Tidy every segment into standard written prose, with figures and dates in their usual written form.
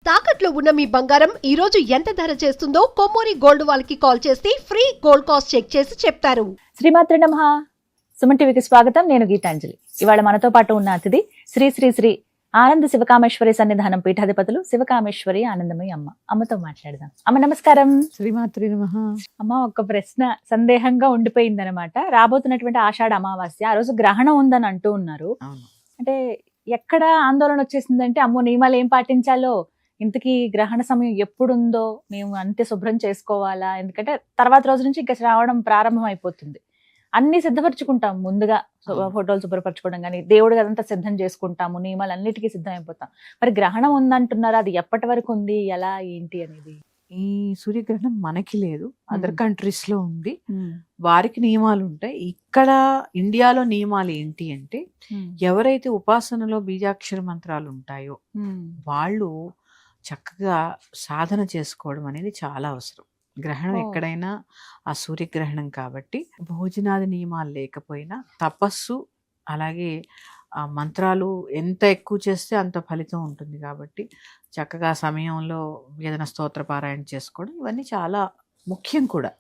తాకట్లో ఉన్న మీ బంగారం ఈ రోజు ఎంత ధర చేస్తుందో కొమ్మూరి గోల్డ్ వాళ్ళకి కాల్ చేస్తే ఫ్రీ గోల్డ్ కాస్ట్ చెక్ చేసి చెప్తారు. శ్రీమాత్రే నమః. సుమన్ టీవీకి స్వాగతం. నేను గీతాంజలి. ఇవాళ మనతో పాటు ఉన్న అతిథి శ్రీ శ్రీ శ్రీ ఆనంద శివకామేశ్వరి సన్నిధానం పీఠాధిపతులు శివకామేశ్వరి ఆనందమయ్య అమ్మ. అమ్మతో మాట్లాడదాం. అమ్మ నమస్కారం. శ్రీమాత్రి నమః. అమ్మ, ఒక ప్రశ్న సందేహంగా ఉండిపోయిందనమాట. రాబోతున్నటువంటి ఆషాఢ అమావాస్య, ఆ రోజు గ్రహణం ఉందని అంటూ ఉన్నారు. అంటే ఎక్కడ ఆందోళన వచ్చేసిందంటే, అమ్మో నియమాలు ఏం పాటించాలో, ఇంతకీ గ్రహణ సమయం ఎప్పుడుందో, మేము అంతే శుభ్రం చేసుకోవాలా, ఎందుకంటే తర్వాత రోజు నుంచి ఇంకా శ్రావణం ప్రారంభం అయిపోతుంది. అన్ని సిద్ధపరచుకుంటాం ముందుగా, ఫోటోలు శుభ్రపరచుకోవడం కానీ, దేవుడు అదంతా సిద్ధం చేసుకుంటాము, నియమాలు అన్నిటికీ సిద్ధం అయిపోతాం. మరి గ్రహణం ఉందంటున్నారు, అది ఎప్పటి వరకు ఉంది, ఎలా ఏంటి అనేది? ఈ సూర్యగ్రహణం మనకి లేదు, అదర్ కంట్రీస్ లో ఉంది, వారికి నియమాలు ఉంటాయి. ఇక్కడ ఇండియాలో నియమాలు ఏంటి అంటే, ఎవరైతే ఉపాసనలో బీజాక్షర మంత్రాలు ఉంటాయో వాళ్ళు చక్కగా సాధన చేసుకోవడం అనేది చాలా అవసరం. గ్రహణం ఎక్కడైనా ఆ సూర్యగ్రహణం కాబట్టి భోజనాది నియమాలు లేకపోయినా తపస్సు, అలాగే ఆ మంత్రాలు ఎంత ఎక్కువ చేస్తే అంత ఫలితం ఉంటుంది కాబట్టి చక్కగా ఆ సమయంలో ఏదైనా స్తోత్ర పారాయణ చేసుకోవడం ఇవన్నీ చాలా ముఖ్యం కూడా.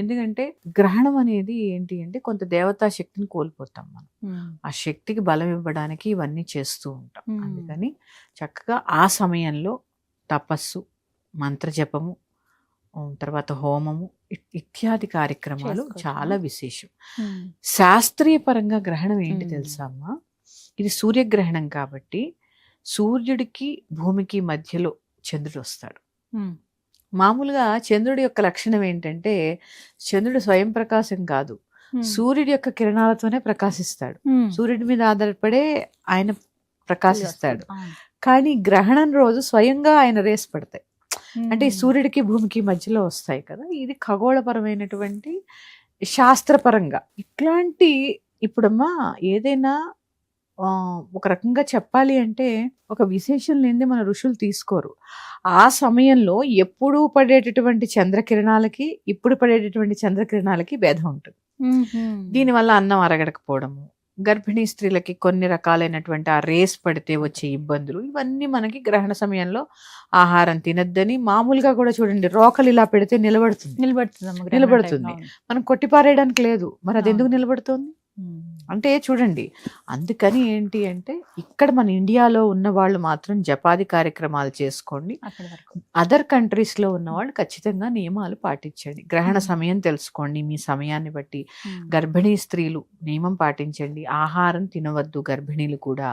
ఎందుకంటే గ్రహణం అనేది ఏంటి అంటే, కొంత దేవతా శక్తిని కోల్పోతాం మనం. ఆ శక్తికి బలం ఇవ్వడానికి ఇవన్నీ చేస్తూ ఉంటాం. అందుకని చక్కగా ఆ సమయంలో తపస్సు, మంత్రజపము, తర్వాత హోమము ఇత్యాది కార్యక్రమాలు చాలా విశేషం. శాస్త్రీయ పరంగా గ్రహణం ఏంటి తెలుసా అమ్మా? ఇది సూర్యగ్రహణం కాబట్టి సూర్యుడికి భూమికి మధ్యలో చంద్రుడు వస్తాడు. మామూలుగా చంద్రుడి యొక్క లక్షణం ఏంటంటే, చంద్రుడు స్వయం ప్రకాశం కాదు, సూర్యుడి యొక్క కిరణాలతోనే ప్రకాశిస్తాడు. సూర్యుడి మీద ఆధారపడే ఆయన ప్రకాశిస్తాడు. కానీ గ్రహణం రోజు స్వయంగా ఆయన రేస్ పడతాయి. అంటే సూర్యుడికి భూమికి మధ్యలో వస్తాయి కదా. ఇది ఖగోళపరమైనటువంటి శాస్త్రపరంగా ఇట్లాంటి. ఇప్పుడమ్మా ఏదైనా ఒక రకంగా చెప్పాలి అంటే, ఒక విశేషం లేనిదే మన ఋషులు తీసుకోరు. ఆ సమయంలో ఎప్పుడు పడేటటువంటి చంద్రకిరణాలకి ఇప్పుడు పడేటటువంటి చంద్రకిరణాలకి భేదం ఉంటుంది. దీనివల్ల అన్నం అరగడకపోవడము, గర్భిణీ స్త్రీలకి కొన్ని రకాలైనటువంటి ఆ రేస్ పడితే వచ్చే ఇబ్బందులు, ఇవన్నీ మనకి గ్రహణ సమయంలో ఆహారం తినద్దని. మామూలుగా కూడా చూడండి, రోకలు ఇలా పెడితే నిలబడుతుంది, మనం కొట్టిపారేయడానికి లేదు, మరి అది ఎందుకు నిలబడుతుంది అంటే చూడండి. అందుకని ఏంటి అంటే, ఇక్కడ మన ఇండియాలో ఉన్న వాళ్ళు మాత్రం జపాది కార్యక్రమాలు చేసుకోండి. అదర్ కంట్రీస్ లో ఉన్న వాళ్ళు ఖచ్చితంగా నియమాలు పాటించండి. గ్రహణ సమయం తెలుసుకోండి, మీ సమయాన్ని బట్టి. గర్భిణీ స్త్రీలు నియమం పాటించండి, ఆహారం తినవద్దు. గర్భిణీలు కూడా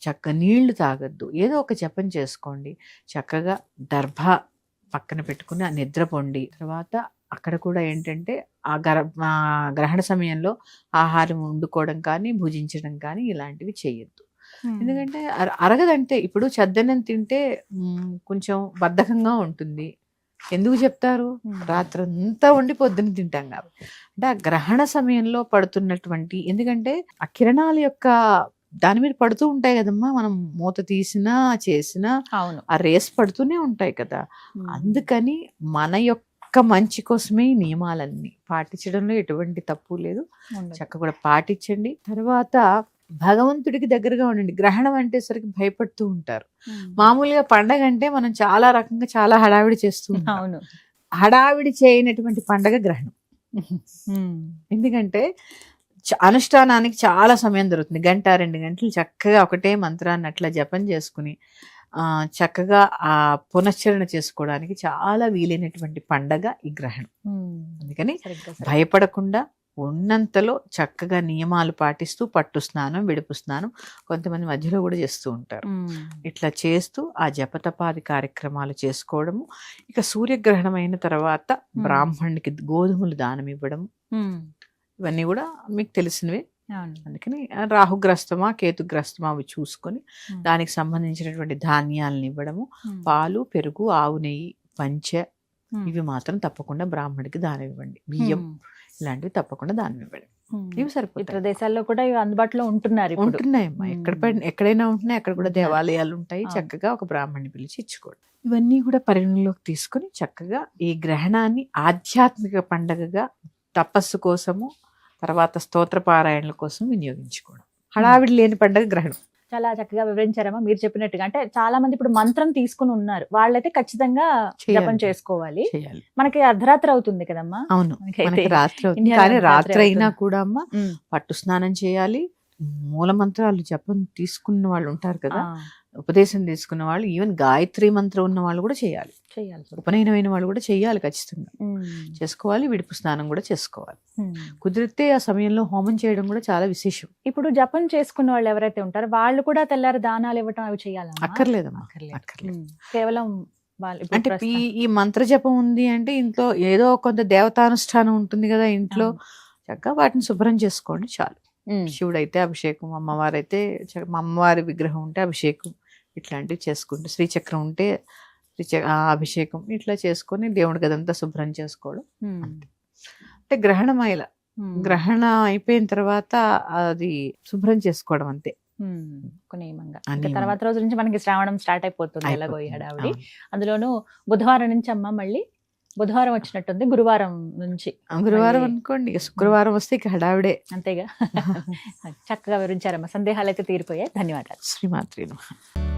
చక్కగా నీళ్లు తాగద్దు. ఏదో ఒక జపం చేసుకోండి. చక్కగా దర్భ పక్కన పెట్టుకుని నిద్రపోండి. తర్వాత అక్కడ కూడా ఏంటంటే, ఆ గ్రహణ సమయంలో ఆహారం వండుకోవడం కానీ, భుజించడం కానీ ఇలాంటివి చేయొద్దు. ఎందుకంటే అరగదంటే, ఇప్పుడు చద్దన్నం తింటే కొంచెం బద్ధకంగా ఉంటుంది. ఎందుకు చెప్తారు? రాత్రంతా వండి పొద్దున్న తింటాం కాబట్టి. అంటే ఆ గ్రహణ సమయంలో పడుతున్నటువంటి, ఎందుకంటే ఆ కిరణాల యొక్క దాని మీద పడుతూ ఉంటాయి కదమ్మా, మనం మూత తీసినా చేసినా ఆ రేస్ పడుతూనే ఉంటాయి కదా. అందుకని మన యొక్క మంచి కోసమే ఈ నియమాలన్నీ పాటించడంలో ఎటువంటి తప్పు లేదు. చక్కగా కూడా పాటించండి. తర్వాత భగవంతుడికి దగ్గరగా ఉండండి. గ్రహణం అంటే సరికి భయపడుతూ ఉంటారు. మామూలుగా పండగ అంటే మనం చాలా రకంగా చాలా హడావిడి చేస్తూ ఉంటాం. హడావిడి చేయనటువంటి పండగ గ్రహణం. ఎందుకంటే అనుష్ఠానానికి చాలా సమయం దొరుకుతుంది. 1-2 గంటలు చక్కగా ఒకటే మంత్రాన్ని అట్లా జపం చేసుకుని చక్కగా ఆ పునశ్చరణ చేసుకోవడానికి చాలా వీలైనటువంటి పండగ ఈ గ్రహణం. అందుకని భయపడకుండా ఉన్నంతలో చక్కగా నియమాలు పాటిస్తూ, పట్టు స్నానం, విడుపు స్నానం కొంతమంది మధ్యలో కూడా చేస్తూ ఉంటారు. ఇట్లా చేస్తూ ఆ జపతపాది కార్యక్రమాలు చేసుకోవడము. ఇక సూర్యగ్రహణం అయిన తర్వాత బ్రాహ్మణునికి గోధుమలు దానం ఇవ్వడము, ఇవన్నీ కూడా మీకు తెలిసినవే. అందుకని రాహుగ్రస్తమా కేతుగ్రస్తమా అవి చూసుకొని దానికి సంబంధించినటువంటి ధాన్యాలను ఇవ్వడము, పాలు, పెరుగు, ఆవు నెయ్యి, పంచె ఇవి మాత్రం తప్పకుండా బ్రాహ్మడికి దానం ఇవ్వండి. బియ్యం ఇలాంటివి తప్పకుండా దానం ఇవ్వండి. ఇవి సరిపోతాయి. ఇతర దేశాల్లో కూడా ఇవి అందుబాటులో ఉంటున్నాయమ్మా. ఎక్కడైనా ఉంటున్నాయి. అక్కడ కూడా దేవాలయాలు ఉంటాయి. చక్కగా ఒక బ్రాహ్మణ్ణి పిలిచి ఇచ్చుకోండి. ఇవన్నీ కూడా పరిగణలోకి తీసుకుని చక్కగా ఈ గ్రహణాన్ని ఆధ్యాత్మిక పండగగా తపస్సు కోసము, తర్వాత స్తోత్ర పారాయణల కోసం వినియోగించుకోవడం. హడావిడి లేని పండగ గ్రహణం. చాలా చక్కగా వివరించారమ్మా మీరు చెప్పినట్టుగా. అంటే చాలా మంది ఇప్పుడు మంత్రం తీసుకుని ఉన్నారు, వాళ్ళైతే ఖచ్చితంగా చేయాలి. జపం చేసుకోవాలి. చేయాలి. మనకి అర్ధరాత్రి అవుతుంది కదమ్మా. అవును, మనకైతే మనకి రాత్రి అవుతుంది. ఇండియాలో కానీ రాత్రి రాత్రి అయినా అవుతుంది. కూడా అమ్మ ఉమ్. పట్టు స్నానం చేయాలి. మూల మంత్రాలు జపం తీసుకున్న వాళ్ళు ఉంటారు కదా, ఆ, ఉపదేశం తీసుకున్న వాళ్ళు, ఈవెన్ గాయత్రి మంత్రం ఉన్న వాళ్ళు కూడా చేయాలి. చేయాలి. ఉపనయనమైన వాళ్ళు కూడా చేయాలి, ఖచ్చితంగా ఉమ్. చేసుకోవాలి. విడుపు స్నానం కూడా చేసుకోవాలి. ఉమ్. కుదిరితే ఆ సమయంలో హోమం చేయడం కూడా చాలా విశేషం. ఇప్పుడు జపం చేసుకున్న వాళ్ళు ఎవరైతే ఉంటారో వాళ్ళు కూడా తెల్లారి దానాలు ఇవ్వటం అవి చేయాలమ్మా? అక్కర్లేదమ్మా, అక్కర్లేదు. అక్కర్లేదు. ఉమ్. కేవలం వాళ్ళు ఇప్పుడు అంటే ప్రస్తుతం- ఈ మంత్ర జపం ఉంది అంటే ఇంట్లో ఏదో కొంత దేవతానుష్ఠానం ఉంటుంది కదా ఇంట్లో, చక్కగా వాటిని శుభ్రం చేసుకోండి చాలు. ఉమ్. శివుడైతే అభిషేకం, అమ్మవారైతే మా అమ్మవారి విగ్రహం ఉంటే అభిషేకం, ఇట్లాంటివి చేసుకుంటే, శ్రీచక్రం ఉంటే అభిషేకం, ఇట్లా చేసుకొని దేవుడి గదంతా శుభ్రం చేసుకోవడం. ఉమ్. అంటే గ్రహణమైల ఉమ్. గ్రహణం అయిపోయిన తర్వాత అది శుభ్రం చేసుకోవడం అంతే. ఉమ్. ఒక నియమంగా. ఆ ఇంకా నియమం. తర్వాత రోజు నుంచి మనకి శ్రావణం స్టార్ట్ అయిపోతుంది ఎలాగో ఈ అయిపోతుంది. హడావిడి. అవును. అందులోనూ బుధవారం నుంచి అమ్మ మళ్ళీ బుధవారం వచ్చినట్టుంది, గురువారం నుంచి గురువారం మళ్ళీ- అనుకోండి, ఇక శుక్రవారం వస్తే ఇక హడావిడే. అంతేగా. చక్కగా వివరించారమ్మా, సందేహాలు అయితే తీరిపోయాయి. ధన్యవాదాలు. శ్రీమాత్రి నమః.